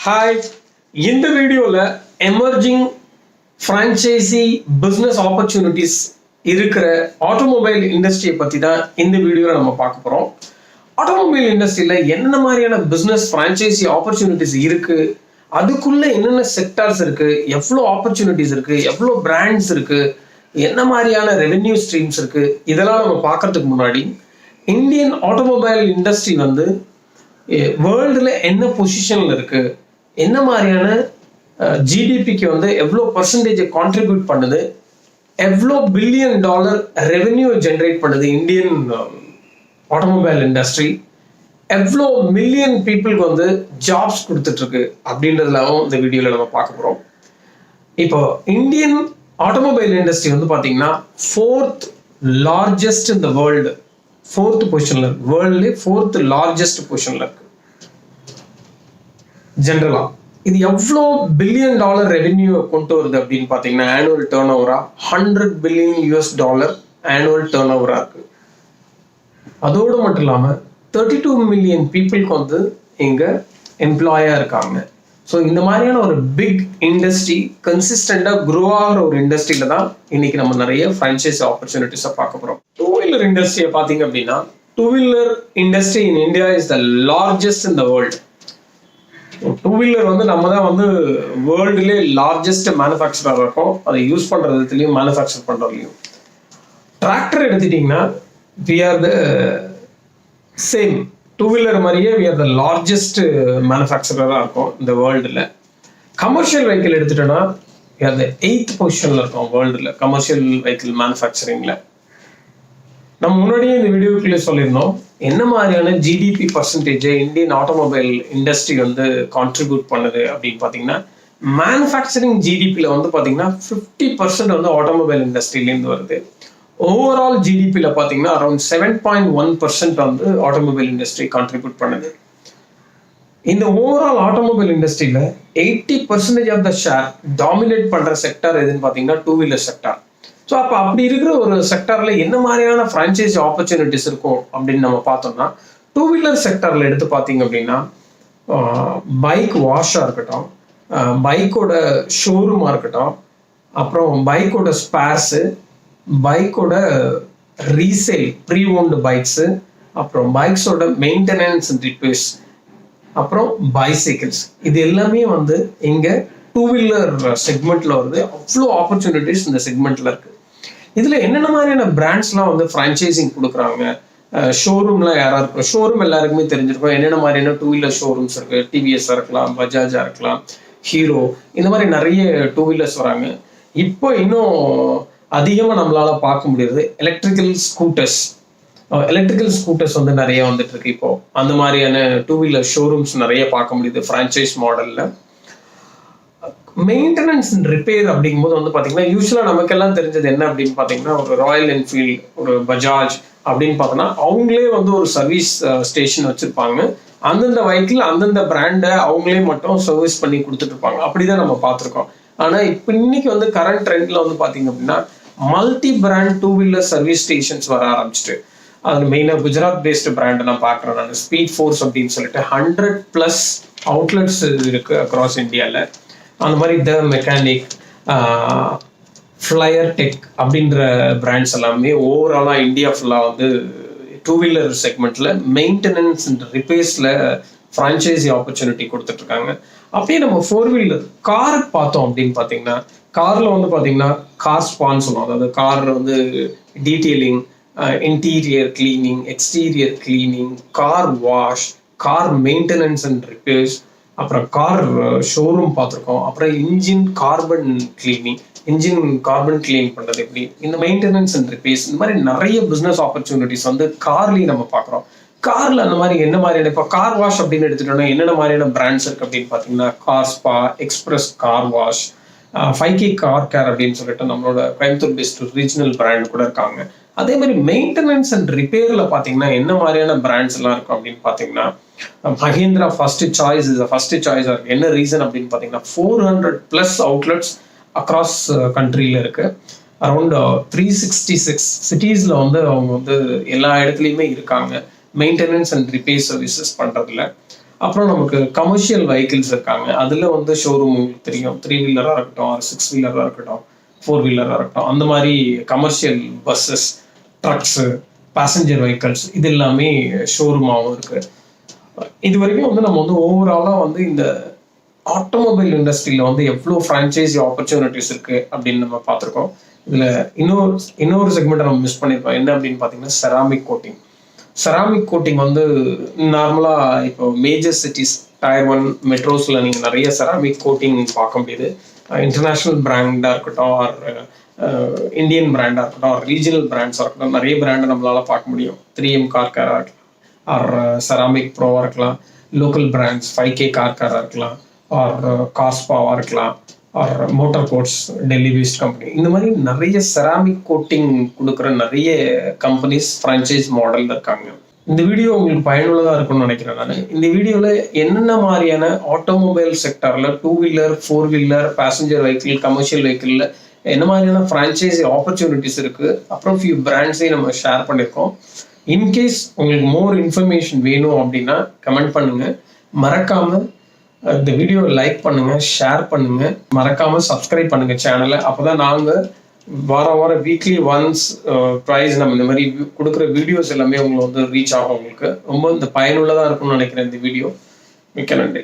Hi, இந்த வீடியோவில் emerging franchisee business opportunities இருக்கிற ஆட்டோமொபைல் இண்டஸ்ட்ரியை பற்றி தான் இந்த வீடியோவில் நம்ம பார்க்க போகிறோம். ஆட்டோமொபைல் இண்டஸ்ட்ரியில் என்னென்ன மாதிரியான பிஸ்னஸ் ஃப்ரான்ச்சைசி ஆப்பர்ச்சுனிட்டிஸ் இருக்குது, அதுக்குள்ளே என்னென்ன செக்டார்ஸ் இருக்குது, எவ்வளோ ஆப்பர்ச்சுனிட்டிஸ் இருக்குது, எவ்வளோ பிராண்ட்ஸ் இருக்குது, என்ன மாதிரியான ரெவென்யூ ஸ்ட்ரீம்ஸ் இருக்குது, இதெல்லாம் நம்ம பார்க்கறதுக்கு முன்னாடி இந்தியன் ஆட்டோமொபைல் இண்டஸ்ட்ரி வந்து வேர்ல்டில் என்ன பொசிஷனில் இருக்குது, என்ன மாதிரியான ஜிடிபிக்கு வந்து எவ்வளோ பர்சன்டேஜை கான்ட்ரிபியூட் பண்ணுது, எவ்வளோ $1 பில்லியன் ரெவென்யூ ஜென்ரேட் பண்ணுது இந்தியன் ஆட்டோமொபைல் இண்டஸ்ட்ரி, எவ்வளோ மில்லியன் பீப்புளுக்கு வந்து ஜாப்ஸ் கொடுத்துட்ருக்கு அப்படின்றதுலாம் இந்த வீடியோவில் நம்ம பார்க்க போகிறோம். இப்போ இந்தியன் ஆட்டோமொபைல் இண்டஸ்ட்ரி வந்து பார்த்தீங்கன்னா 4th லார்ஜஸ்ட் இந்த வேர்ல்டு, 4th பொசிஷனில் இருக்கு. வேர்ல்ட்லேயே 4th லார்ஜஸ்ட் பொசிஷனில் இருக்கு ஜென்ரலா. இது எவ்வளோ $1 பில்லியன் ரெவென்யூ கொண்டு வருது அப்படின்னு பார்த்தீங்கன்னா ஆனுவல் டேர்ன் ஓவரா $100 பில்லியன் ஆனுவல் டேர்ன் ஓவரா இருக்கு. அதோடு மட்டும் இல்லாமல் 32 மில்லியன் பீப்புளுக்கு வந்து இங்கே எம்ப்ளாயாக இருக்காங்க. ஸோ இந்த மாதிரியான ஒரு பிக் இண்டஸ்ட்ரி கன்சிஸ்டண்டாக க்ரோ ஆகிற ஒரு இண்டஸ்ட்ரியில தான் இன்னைக்கு நம்ம நிறைய ஃப்ரான்ச்சைஸ் ஆப்பர்ச்சுனிட்டிஸை பார்க்க போகிறோம். டூ வீலர் இண்டஸ்ட்ரியை பார்த்தீங்க அப்படின்னா two wheeler industry in India is the largest in the world. Two wheeler வந்து நம்ம தான் வந்து வேர்ல்டுலேயே லார்ஜஸ்ட் மேனுஃபேக்சராக இருக்கும். அதை யூஸ் பண்ணுறதுலையும் மேனுஃபேக்சர் பண்ணுறதுலையும். டிராக்டர் எடுத்துட்டிங்கன்னா we are the same two wheeler மாதிரியே வி ஆர் த லார்ஜஸ்ட் மேனுஃபேக்சராக இருக்கும் இந்த வேர்ல்டில். கமர்ஷியல் வெஹிக்கிள் எடுத்துட்டோன்னா வி ஆர் த 8th பொசிஷனில் இருக்கும் வேர்ல்டில் கமர்ஷியல் வெஹிக்கிள் மேனுஃபேக்சரிங்கில். நம்ம முன்னாடியே இந்த வீடியோக்குள்ளே சொல்லியிருந்தோம் என்ன மாதிரியான ஜிடிபி பர்சன்டேஜை இந்தியன் ஆட்டோமொபைல் இண்டஸ்ட்ரி வந்து கான்ட்ரிபியூட் பண்ணுது அப்படின்னு பார்த்தீங்கன்னா மேனுஃபேக்சரிங் ஜிடிபியில் வந்து பார்த்தீங்கன்னா 50% வந்து ஆட்டோமொபைல் இண்டஸ்ட்ரியிலேருந்து வருது. ஓவரால் ஜிடிபியில் பார்த்தீங்கன்னா அரௌண்ட் 7.1% வந்து ஆட்டோமொபைல் இண்டஸ்ட்ரி கான்ட்ரிபியூட் பண்ணுது. இந்த ஓவரால் ஆட்டோமொபைல் இண்டஸ்ட்ரியில் 80% ஆஃப் த ஷேர் டாமினேட் பண்ணுற செக்டார் எதுன்னு பார்த்தீங்கன்னா டூ வீலர் செக்டார். ஸோ அப்போ அப்படி இருக்கிற ஒரு செக்டாரில் என்ன மாதிரியான ஃப்ரான்ச்சைசி ஆப்பர்ச்சுனிட்டிஸ் இருக்கும் அப்படின்னு நம்ம பார்த்தோம்னா டூ வீலர் செக்டாரில் எடுத்து பார்த்தீங்க அப்படின்னா பைக் வாஷாக இருக்கட்டும், பைக்கோட ஷோரூமாக இருக்கட்டும், அப்புறம் பைக்கோட ஸ்பேர்ஸு, பைக்கோட ரீசேல் ப்ரீ ஓன்டு பைக்ஸு, அப்புறம் பைக்ஸோட மெயின்டெனன்ஸ் அண்ட் ரிப்பேர்ஸ், அப்புறம் பைசைக்கிள்ஸ், இது எல்லாமே வந்து இங்கே டூ வீலர் செக்மெண்ட்டில் வருது. அவ்வளோ ஆப்பர்ச்சுனிட்டிஸ் இந்த செக்மெண்ட்டில் இருக்குது. இதில் என்னென்ன மாதிரியான பிராண்ட்ஸ்லாம் வந்து ஃப்ரான்ச்சைசிங் கொடுக்குறாங்க, ஷோரூம்லாம் யாராக இருக்கும், ஷோரூம் எல்லாருக்குமே தெரிஞ்சிருக்கும் என்னென்ன மாதிரியான டூ வீலர் ஷோரூம்ஸ் இருக்குது. டிவிஎஸ்ஸாக இருக்கலாம், பஜாஜாக இருக்கலாம், ஹீரோ, இந்த மாதிரி நிறைய டூ வீலர்ஸ் வராங்க. இப்போ இன்னும் அதிகமாக நம்மளால் பார்க்க முடியுது எலக்ட்ரிக்கல் ஸ்கூட்டர்ஸ் வந்து நிறைய வந்துட்டு இருக்கு. இப்போ அந்த மாதிரியான டூ வீலர் ஷோரூம்ஸ் நிறைய பார்க்க முடியுது ஃப்ரான்ச்சைஸ் மாடலில். மெயின்டெனன்ஸ் அண்ட் ரிப்பேர் அப்படிங்கும்போது வந்து பார்த்தீங்கன்னா யூஸ்வலாக நமக்கெல்லாம் தெரிஞ்சது என்ன அப்படின்னு பார்த்தீங்கன்னா ஒரு ராயல் என்ஃபீல்டு, ஒரு பஜாஜ் அப்படின்னு பார்த்தோன்னா அவங்களே வந்து ஒரு சர்வீஸ் ஸ்டேஷன் வச்சுருப்பாங்க. அந்தந்த வெஹிக்கிள் அந்தந்த பிராண்டை அவங்களே மட்டும் சர்வீஸ் பண்ணி கொடுத்துட்டு இருப்பாங்க. அப்படிதான் நம்ம பார்த்துருக்கோம். ஆனால் இப்போ இன்னைக்கு வந்து கரண்ட் ட்ரெண்டில் வந்து பார்த்தீங்க அப்படின்னா multi brand two wheeler service stations வர ஆரம்பிச்சிட்டு அது மெயினாக குஜராத் பேஸ்டு பிராண்டை நான் பார்க்குறேன். நான் ஸ்பீட் ஃபோர்ஸ் அப்படின்னு சொல்லிட்டு 100+ அவுட்லெட்ஸ் இருக்குது அக்ராஸ் இந்தியாவில். அந்த மாதிரி த மெக்கானிக், ஃப்ளையர் டெக் அப்படின்ற பிராண்ட்ஸ் எல்லாமே ஓவராலாக இந்தியா ஃபுல்லாக வந்து டூ வீலர் செக்மெண்ட்டில் மெயின்டெனன்ஸ் அண்ட் ரிப்பேர்ஸில் ஃப்ரான்ச்சைசி ஆப்பர்ச்சுனிட்டி கொடுத்துட்ருக்காங்க. அப்படியே நம்ம ஃபோர் வீலர் கார் பார்த்தோம் அப்படின்னு பார்த்தீங்கன்னா காரில் வந்து பார்த்தீங்கன்னா கார் ஸ்பான் சொல்லுவோம். அதாவது கார் வந்து detailing, interior cleaning, exterior cleaning, car wash, car maintenance and repairs, அப்புறம் கார் ஷோரூம் பார்த்துருக்கோம். அப்புறம் இன்ஜின் கார்பன் கிளீன் பண்ணுறது எப்படி, இந்த மெயின்டெனன்ஸ் அண்ட் ரிப்பேர்ஸ், இந்த மாதிரி நிறைய பிஸ்னஸ் ஆப்பர்ச்சுனிட்டிஸ் வந்து கார்லேயும் நம்ம பார்க்குறோம். காரில் அந்த மாதிரி என்ன மாதிரியான இப்போ கார் வாஷ் அப்படின்னு எடுத்துட்டோம்னா என்னென்ன மாதிரியான பிராண்ட்ஸ் இருக்குது அப்படின்னு பார்த்தீங்கன்னா car spa, express car wash, 5K car care அப்படின்னு சொல்லிட்டு நம்மளோட கோயம்புத்தூர் பேஸ்ட் ரீஜனல் பிராண்ட் கூட இருக்காங்க. அதே மாதிரி மெயின்டெனன்ஸ் அண்ட் ரிப்பேரில் பார்த்தீங்கன்னா என்ன மாதிரியான பிராண்ட்ஸ் எல்லாம் இருக்கும் அப்படின்னு பார்த்தீங்கன்னா மஹேந்திரா ஃபர்ஸ்ட் சாய்ஸ் இருக்கு. என்ன ரீசன் அப்படின்னு பார்த்தீங்கன்னா 400+ அவுட்லெட்ஸ் அக்ராஸ் கண்ட்ரியில் இருக்கு. அரௌண்ட் 366 சிட்டிஸில் வந்து அவங்க வந்து எல்லா இடத்துலையுமே இருக்காங்க மெயின்டெனன்ஸ் அண்ட் ரிப்பேர் சர்வீசஸ் பண்ணுறதுல. அப்புறம் நமக்கு கமர்ஷியல் வெஹிக்கிள்ஸ் இருக்காங்க. அதில் வந்து ஷோரூம் உங்களுக்கு தெரியும். 3 வீலராக இருக்கட்டும், 6 வீலராக இருக்கட்டும், 4 வீலராக இருக்கட்டும், அந்த மாதிரி commercial buses, drugs, passenger vehicles இது எல்லாமே ஷோரூமாகவும் இருக்கு. இது வரைக்கும் வந்து நம்ம வந்து ஓவராலாக வந்து இந்த ஆட்டோமொபைல் இண்டஸ்ட்ரியில் வந்து எவ்வளோ ஃப்ரான்ச்சைசி ஆப்பர்ச்சுனிட்டிஸ் இருக்கு அப்படின்னு நம்ம பார்த்துருக்கோம். இதில் இன்னொரு செக்மெண்ட்டை நம்ம மிஸ் பண்ணியிருக்கோம். என்ன அப்படின்னு பார்த்தீங்கன்னா செராமிக் கோட்டிங். செராமிக் கோட்டிங் வந்து நார்மலாக இப்போ மேஜர் சிட்டிஸ் டயர் 1 மெட்ரோஸில் நீங்கள் நிறைய செராமிக் கோட்டிங் பார்க்க முடியுது. இன்டர்நேஷ்னல் பிராண்டாக இருக்கட்டும், ஆர் இந்தியன் பிராண்டாக இருக்கட்டும், ஆர் ரீஜனல் பிராண்ட்ஸாக இருக்கட்டும், நிறைய பிராண்டை நம்மளால் பார்க்க முடியும். 3M கார் கேராக இருக்கலாம், ஆர் செராமிக் ப்ரோவாக இருக்கலாம், லோக்கல் பிராண்ட்ஸ் 5K கார் கேராக இருக்கலாம், ஆர் காஸ்பாவாக இருக்கலாம், or motor coats Delhi based company. இந்த மாதிரி நிறைய செராமிக் கோட்டிங் கொடுக்குற நிறைய கம்பெனிஸ் ஃப்ரான்ச்சைஸ் மாடலில் இருக்காங்க. இந்த வீடியோ உங்களுக்கு பயனுள்ளதாக இருக்கும்னு நினைக்கிறேன். நான் இந்த வீடியோவில் என்னென்ன மாதிரியான ஆட்டோமொபைல் செக்டரில் 2 wheeler 4 wheeler passenger vehicle commercial வெஹிக்கிளில் என்ன மாதிரியான ஃப்ரான்ச்சைசி ஆப்பர்ச்சுனிட்டிஸ் இருக்குது, அப்புறம் ஃபியூ பிராண்ட்ஸையும் நம்ம ஷேர் பண்ணியிருக்கோம். இன்கேஸ் உங்களுக்கு மோர் இன்ஃபர்மேஷன் வேணும் அப்படின்னா கமெண்ட் பண்ணுங்கள். மறக்காமல் இந்த வீடியோ லைக் பண்ணுங்க, ஷேர் பண்ணுங்க, மறக்காம சப்ஸ்கிரைப் பண்ணுங்க சேனலை. அப்போதான் நாங்கள் வாரம் வீக்லி ஒன்ஸ் ப்ரைஸ் நம்ம இந்த மாதிரி கொடுக்குற வீடியோஸ் எல்லாமே உங்களுக்கு வந்து ரீச் ஆகும். உங்களுக்கு ரொம்ப இந்த பயனுள்ளதாக இருக்கும்னு நினைக்கிறேன் இந்த வீடியோ. மிக்க நன்றி.